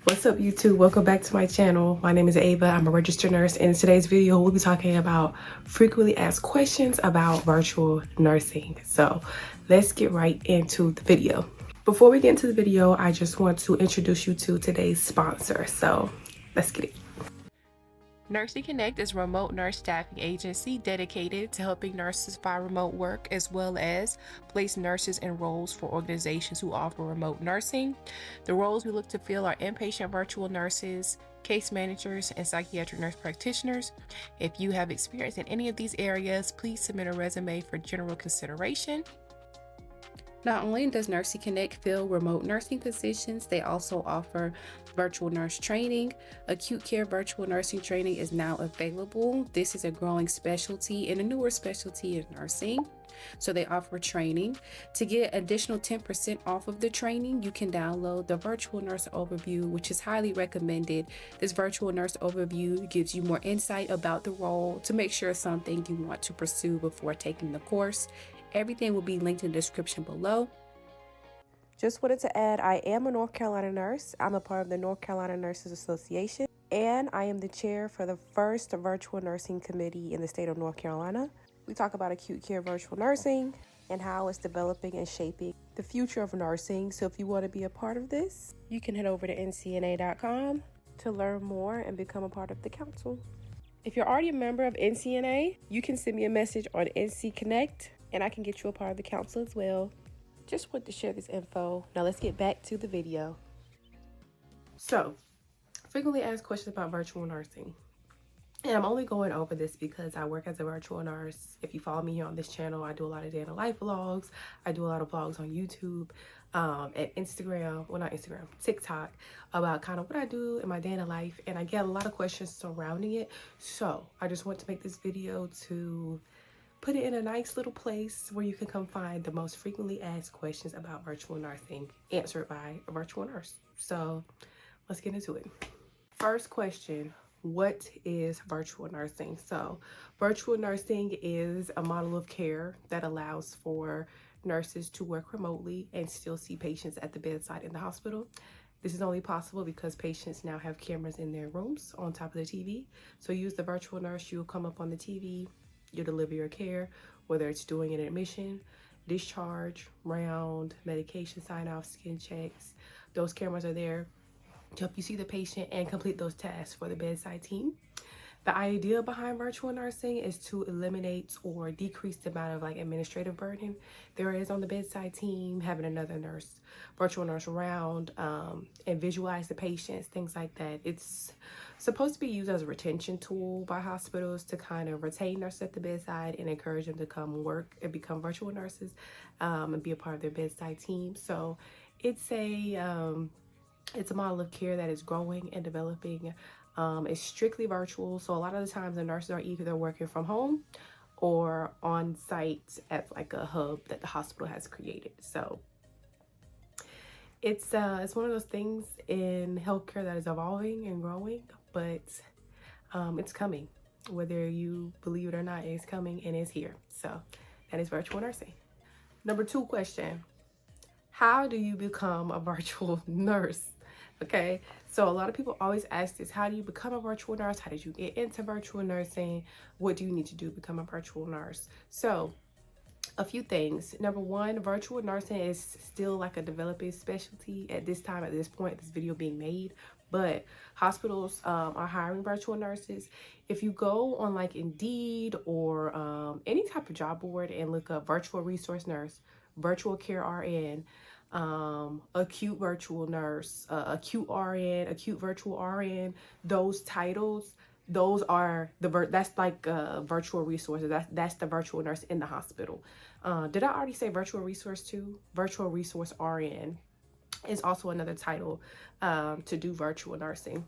What's up, YouTube? Welcome back to my channel. My name is Ava. I'm a registered nurse. In today's video, we'll be talking about frequently asked questions about virtual nursing. So let's get right into the video. Before we get into the video, I just want to introduce you to today's sponsor. So let's get it. Nursing Connect is a remote nurse staffing agency dedicated to helping nurses find remote work as well as place nurses in roles for organizations who offer remote nursing. The roles we look to fill are inpatient virtual nurses, case managers, and psychiatric nurse practitioners. If you have experience in any of these areas, please submit a resume for general consideration. Not only does Nursing Connect fill remote nursing positions, they also offer virtual nurse training. Acute care virtual nursing training is now available. This is a growing specialty and a newer specialty in nursing. So they offer training. To get additional 10% off of the training, you can download the Virtual Nurse Overview, which is highly recommended. This Virtual Nurse Overview gives you more insight about the role to make sure it's something you want to pursue before taking the course. Everything will be linked in the description below. Just wanted to add, I am a North Carolina nurse. I'm a part of the North Carolina Nurses Association, and I am the chair for the first virtual nursing committee in the state of North Carolina. We talk about acute care virtual nursing and how it's developing and shaping the future of nursing. So if you want to be a part of this, you can head over to ncna.com to learn more and become a part of the council. If you're already a member of NCNA, you can send me a message on NC Connect and I can get you a part of the council as well. Just want to share this info. Now let's get back to the video. So, frequently asked questions about virtual nursing. And I'm only going over this because I work as a virtual nurse. If you follow me here on this channel, I do a lot of day in the life vlogs. I do a lot of vlogs on YouTube and Instagram, well not Instagram, TikTok, about kind of what I do in my day in the life. And I get a lot of questions surrounding it. So I just want to make this video to put it in a nice little place where you can come find the most frequently asked questions about virtual nursing answered by a virtual nurse. So let's get into it. First question, what is virtual nursing? So virtual nursing is a model of care that allows for nurses to work remotely and still see patients at the bedside in the hospital. This is only possible because patients now have cameras in their rooms on top of the TV. So use the virtual nurse, you'll come up on the TV, you deliver your care, whether it's doing an admission, discharge, round, medication sign-off, skin checks. Those cameras are there to help you see the patient and complete those tasks for the bedside team. The idea behind virtual nursing is to eliminate or decrease the amount of administrative burden there is on the bedside team, having another nurse, virtual nurse around, and visualize the patients, things like that. It's supposed to be used as a retention tool by hospitals to kind of retain nurses at the bedside and encourage them to come work and become virtual nurses and be a part of their bedside team. So it's a model of care that is growing and developing. It's strictly virtual, so a lot of the times the nurses are either working from home or on site at like a hub that the hospital has created. So it's one of those things in healthcare that is evolving and growing, but it's coming. Whether you believe it or not, it's coming and it's here. So that is virtual nursing. Number 2 question, how do you become a virtual nurse? Okay, so a lot of people always ask this, how do you become a virtual nurse? How did you get into virtual nursing? What do you need to do to become a virtual nurse? So a few things. Number 1, virtual nursing is still like a developing specialty at this time, at this point, this video being made, but hospitals are hiring virtual nurses. If you go on like Indeed or any type of job board and look up virtual resource nurse, virtual care RN, acute virtual nurse, acute RN, acute virtual RN, those titles, those are that's like virtual resources. That's the virtual nurse in the hospital. Did I already say virtual resource too? Virtual resource RN is also another title to do virtual nursing.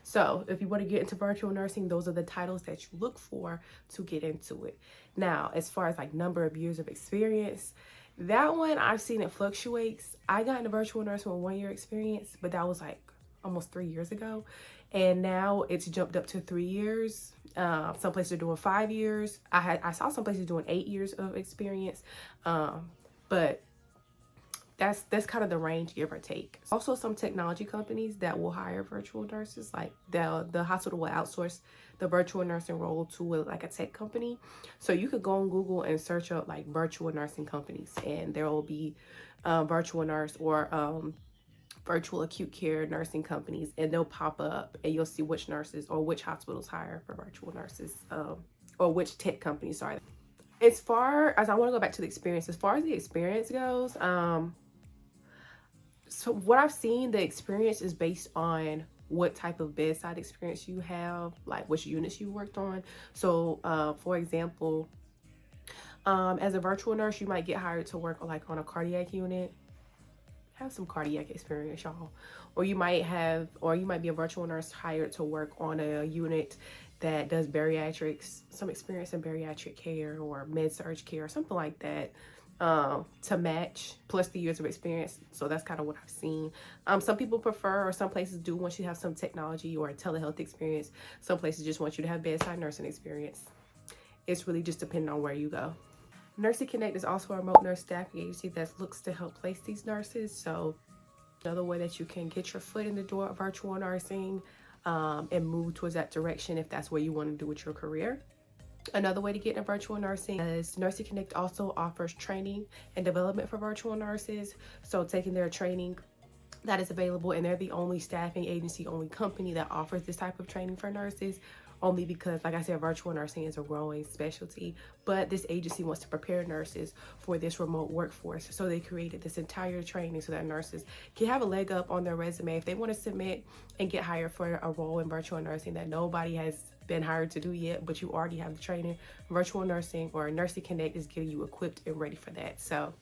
So if you want to get into virtual nursing, those are the titles that you look for to get into it. Now, as far as like number of years of experience, that one I've seen it fluctuates. I got into virtual nursing with 1 year experience, but that was like almost 3 years ago. And now it's jumped up to 3 years. Some places are doing 5 years. I saw some places doing 8 years of experience. But That's kind of the range, give or take. Also, some technology companies that will hire virtual nurses, like the hospital will outsource the virtual nursing role to like a tech company. So you could go on Google and search up like virtual nursing companies, and there will be virtual nurse or virtual acute care nursing companies, and they'll pop up and you'll see which nurses or which hospitals hire for virtual nurses, or which tech companies are. As far as I want to go back to the experience, as far as the experience goes, so what I've seen, the experience is based on what type of bedside experience you have, like which units you worked on. So for example, as a virtual nurse, you might get hired to work like on a cardiac unit. Have some cardiac experience, y'all. Or you might be a virtual nurse hired to work on a unit that does bariatrics, some experience in bariatric care or med surg care or something like that, to match, plus the years of experience. So that's kind of what I've seen. Some people prefer, or some places do want you to have some technology or telehealth experience. Some places just want you to have bedside nursing experience. It's really just depending on where you go. Nursing Connect is also a remote nurse staffing agency that looks to help place these nurses. So another way that you can get your foot in the door of virtual nursing, and move towards that direction if that's what you want to do with your career. Another way to get into virtual nursing is Nursing Connect also offers training and development for virtual nurses. So taking their training that is available, and they're the only staffing agency, only company that offers this type of training for nurses, only because, like I said, virtual nursing is a growing specialty. But this agency wants to prepare nurses for this remote workforce, so they created this entire training so that nurses can have a leg up on their resume if they want to submit and get hired for a role in virtual nursing that nobody has been hired to do yet, but you already have the training. Virtual nursing or Nursing Connect is getting you equipped and ready for that. So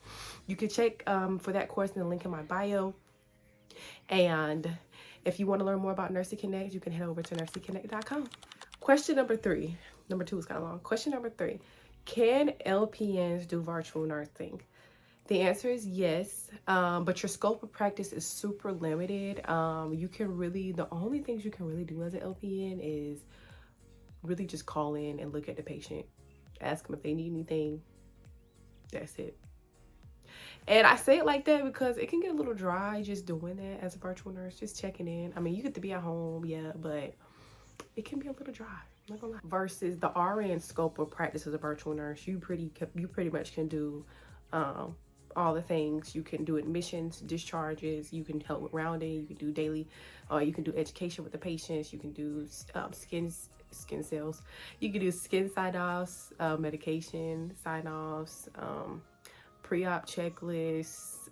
you can check for that course in the link in my bio. And if you want to learn more about Nursing Connect, you can head over to nursingconnect.com. Question number 3. Number 2 is kind of long. Question number 3. Can LPNs do virtual nursing? The answer is yes, but your scope of practice is super limited. The only things you can really do as an LPN is really just call in and look at the patient, ask them if they need anything. That's it. And I say it like that because it can get a little dry just doing that as a virtual nurse, just checking in. I mean, you get to be at home, yeah, but it can be a little dry. I'm not gonna lie. Versus the RN scope of practice as a virtual nurse, you pretty much can do all the things. You can do admissions, discharges. You can help with rounding. You can do daily. You can do education with the patients. You can do skin cells. You can do skin sign-offs, medication sign-offs, pre-op checklists,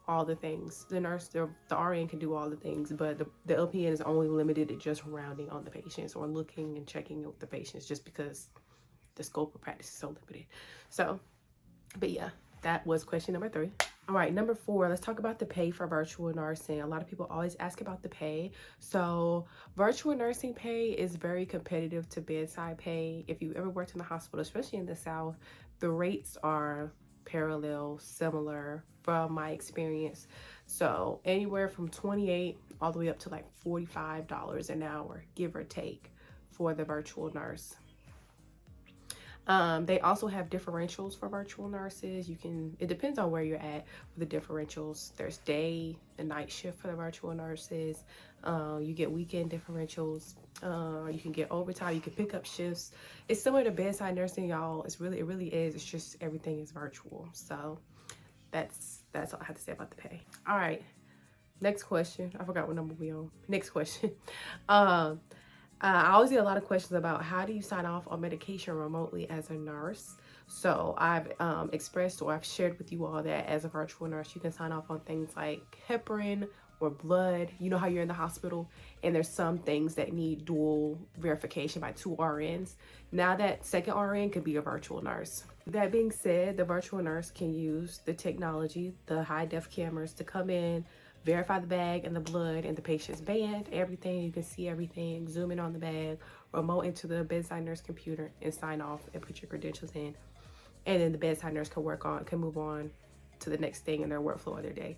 all the things. The RN can do all the things, but the LPN is only limited to just rounding on the patients or looking and checking with the patients, just because the scope of practice is so limited. So, but yeah, that was question number 3. All right, number 4, let's talk about the pay for virtual nursing. A lot of people always ask about the pay. So virtual nursing pay is very competitive to bedside pay. If you ever worked in the hospital, especially in the South, the rates are parallel, similar from my experience. So anywhere from 28 all the way up to like $45 an hour, give or take, for the virtual nurse. They also have differentials for virtual nurses. It depends on where you're at with the differentials. There's day and night shift for the virtual nurses. You get weekend differentials. You can get overtime. You can pick up shifts. It's similar to bedside nursing, y'all. It really is. It's just everything is virtual. So that's all I have to say about the pay. All right. Next question. I forgot what number we on. Next question. I always get a lot of questions about how do you sign off on medication remotely as a nurse. So I've expressed, or I've shared with you all, that as a virtual nurse, you can sign off on things like heparin or blood. You know how you're in the hospital and there's some things that need dual verification by 2 RNs. Now that second RN could be a virtual nurse. That being said, the virtual nurse can use the technology, the high def cameras, to come in, verify the bag and the blood and the patient's band, everything. You can see everything, zoom in on the bag, remote into the bedside nurse computer and sign off and put your credentials in. And then the bedside nurse can move on to the next thing in their workflow of their day.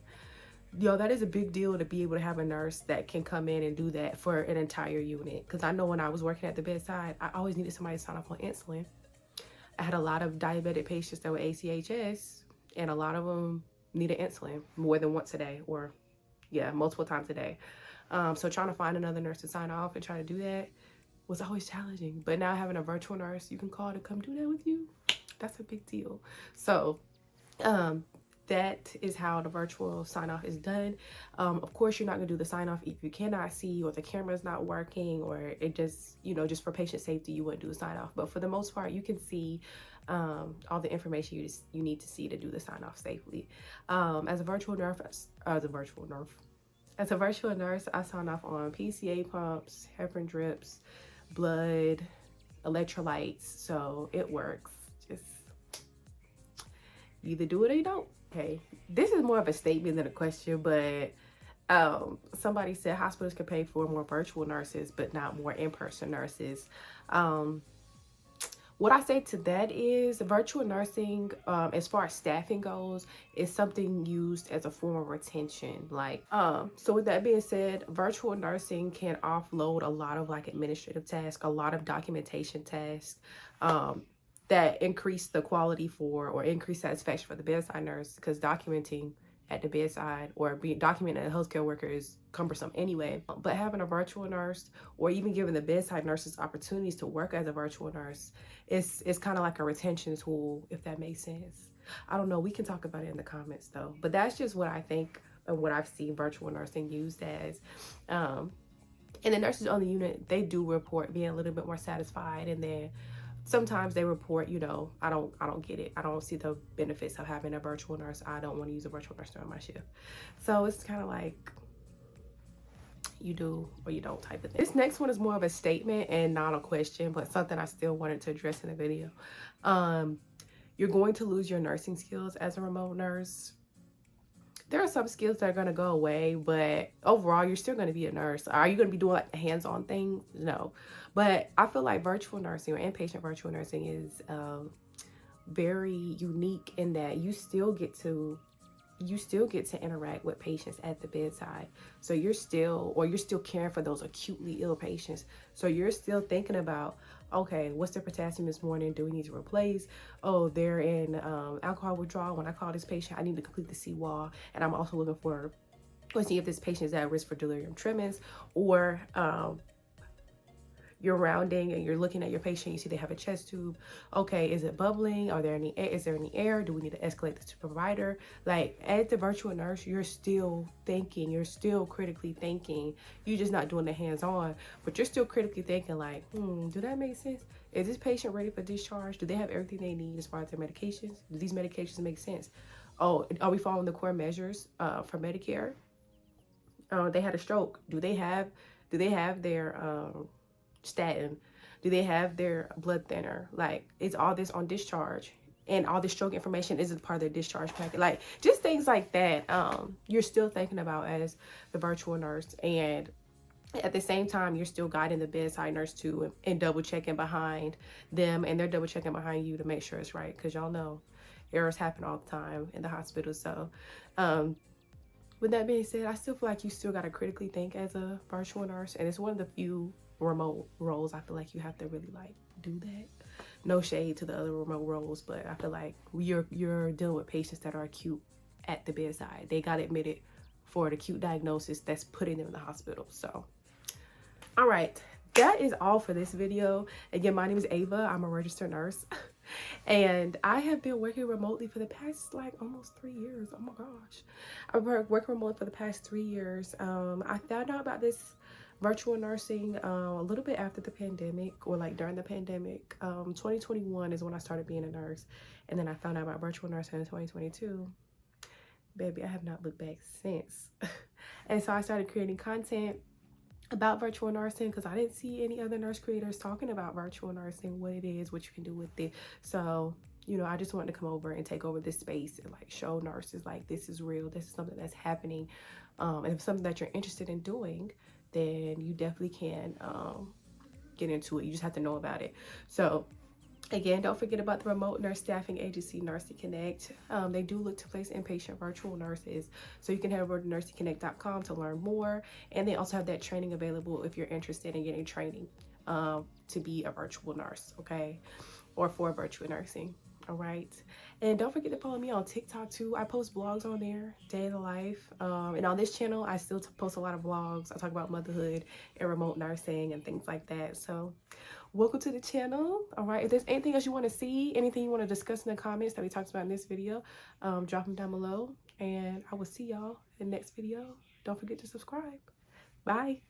Yo, that is a big deal to be able to have a nurse that can come in and do that for an entire unit. Because I know when I was working at the bedside, I always needed somebody to sign off on insulin. I had a lot of diabetic patients that were ACHS, and a lot of them needed insulin more than once a day, or yeah, multiple times a day. So trying to find another nurse to sign off and try to do that was always challenging. But now having a virtual nurse you can call to come do that with you, that's a big deal. So that is how the virtual sign off is done. Of course, you're not gonna do the sign off if you cannot see, or the camera's not working, or it just, you know, just for patient safety, you wouldn't do the sign off. But for the most part, you can see all the information you need to see to do the sign off safely. As a virtual nurse, I sign off on PCA pumps, heparin drips, blood, electrolytes. So it works. Just either do it or you don't. Okay, this is more of a statement than a question, but somebody said hospitals can pay for more virtual nurses but not more in-person nurses. What I say to that is virtual nursing, as far as staffing goes, is something used as a form of retention. Like, so with that being said, virtual nursing can offload a lot of like administrative tasks, a lot of documentation tasks, that increase the quality for, or increase satisfaction for the bedside nurse, because documenting at the bedside or being documented as a healthcare worker is cumbersome anyway. But having a virtual nurse, or even giving the bedside nurses opportunities to work as a virtual nurse, it's kind of like a retention tool, if that makes sense. I don't know, we can talk about it in the comments though, but that's just what I think and what I've seen virtual nursing used as. And the nurses on the unit, they do report being a little bit more satisfied, and then sometimes they report, you know, I don't get it. I don't see the benefits of having a virtual nurse. I don't want to use a virtual nurse during my shift. So it's kind of like you do or you don't type of thing. This next one is more of a statement and not a question, but something I still wanted to address in the video. You're going to lose your nursing skills as a remote nurse. There are some skills that are going to go away, but overall, you're still going to be a nurse. Are you going to be doing like the hands-on things? No. But I feel like virtual nursing or inpatient virtual nursing is very unique in that you still get to interact with patients at the bedside. So you're still caring for those acutely ill patients. So you're still thinking about, okay, what's their potassium this morning? Do we need to replace? Oh, they're in alcohol withdrawal. When I call this patient, I need to complete the yall. And I'm also looking for, let's see if this patient is at risk for delirium tremens, or you're rounding and you're looking at your patient, you see they have a chest tube. Okay, is it bubbling? Is there any air? Do we need to escalate this to provider? Like, as the virtual nurse, you're still thinking, you're still critically thinking. You're just not doing the hands-on, but you're still critically thinking like, do that make sense? Is this patient ready for discharge? Do they have everything they need as far as their medications? Do these medications make sense? Oh, are we following the core measures for Medicare? They had a stroke. Do they have their statin? Do they have their blood thinner? Like, is all this on discharge? And all the stroke information isn't part of their discharge packet. Like, just things like that you're still thinking about as the virtual nurse. And at the same time, you're still guiding the bedside nurse too, and double checking behind them, and they're double checking behind you to make sure it's right, because y'all know errors happen all the time in the hospital. So with that being said, I still feel like you still got to critically think as a virtual nurse, and it's one of the few remote roles I feel like you have to really like do that. No shade to the other remote roles, but I feel like you're dealing with patients that are acute at the bedside. They got admitted for an acute diagnosis that's putting them in the hospital. So all right, that is all for this video. Again, my name is Ava. I'm a registered nurse. And I have been working remotely for the past like almost 3 years. Oh my gosh. I've been working remotely for the past 3 years. I found out about this virtual nursing a little bit after the pandemic, or like during the pandemic. 2021 is when I started being a nurse. And then I found out about virtual nursing in 2022. Baby, I have not looked back since. And so I started creating content about virtual nursing because I didn't see any other nurse creators talking about virtual nursing, what it is, what you can do with it. So, you know, I just wanted to come over and take over this space and like show nurses like this is real, this is something that's happening. And if it's something that you're interested in doing, then you definitely can get into it. You just have to know about it. So again, don't forget about the remote nurse staffing agency, Nursing Connect. They do look to place inpatient virtual nurses. So you can head over to nursingconnect.com to learn more. And they also have that training available if you're interested in getting training to be a virtual nurse, okay? Or for virtual nursing. All right, and don't forget to follow me on TikTok too. I post vlogs on there, day of the life, and on this channel I still post a lot of vlogs. I talk about motherhood and remote nursing and things like that. So welcome to the channel. All right, if there's anything else you want to see, anything you want to discuss in the comments that we talked about in this video, drop them down below, and I will see y'all in the next video. Don't forget to subscribe. Bye.